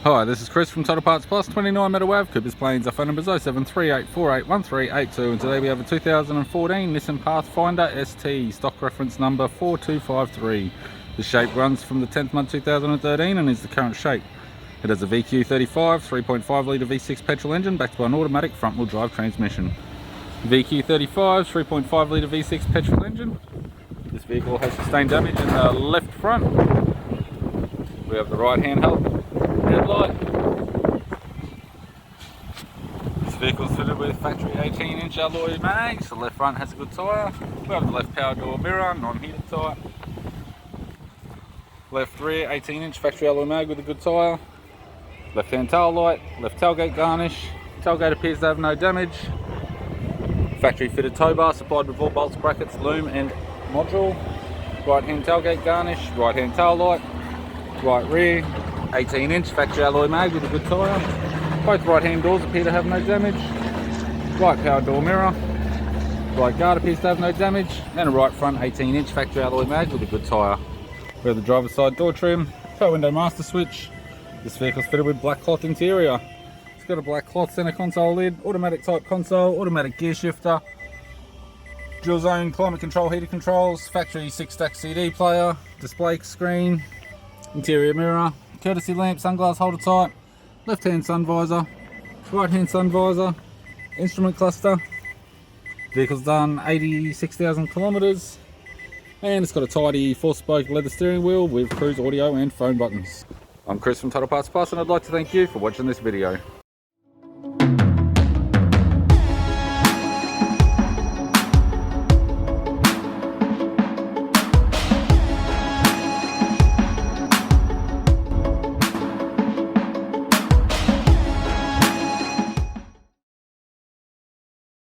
Hi, this is Chris from Total Parts Plus, 29 Meadow Ave, Coopers Plains. Our phone number is 0738481382, and today we have a 2014 Nissan Pathfinder ST, stock reference number 4253. The shape runs from the 10th month 2013 and is the current shape. It has a VQ35 3.5 litre V6 petrol engine backed by an automatic front wheel drive transmission. VQ35 3.5 litre V6 petrol engine. This vehicle has sustained damage in the left front. We have the right hand headlight. This vehicle is fitted with factory 18-inch alloy mags. The left front has a good tyre. We have the left power door mirror, non-heated tyre. Left rear 18-inch factory alloy mag with a good tyre. Left hand tail light, left tailgate garnish. Tailgate appears to have no damage. Factory fitted tow bar supplied with all bolts, brackets, loom and module. Right hand tailgate garnish, right hand tail light. Right rear 18-inch factory alloy mag with a good tyre. Both right hand doors appear to have no damage. Right power door mirror. Right guard appears to have no damage. And a right front 18-inch factory alloy mag with a good tyre. We have the driver's side door trim, tow window master switch. This vehicle is fitted with black cloth interior. It's got a black cloth centre console lid, automatic type console, automatic gear shifter, dual zone climate control heater controls, factory 6-stack CD player, display screen, interior mirror, courtesy lamp, sunglass holder type, left hand sun visor, right hand sun visor, instrument cluster. Vehicle's done 86,000 kilometres and it's got a tidy 4-spoke leather steering wheel with cruise audio and phone buttons. I'm Chris from Total Parts Plus and I'd like to thank you for watching this video.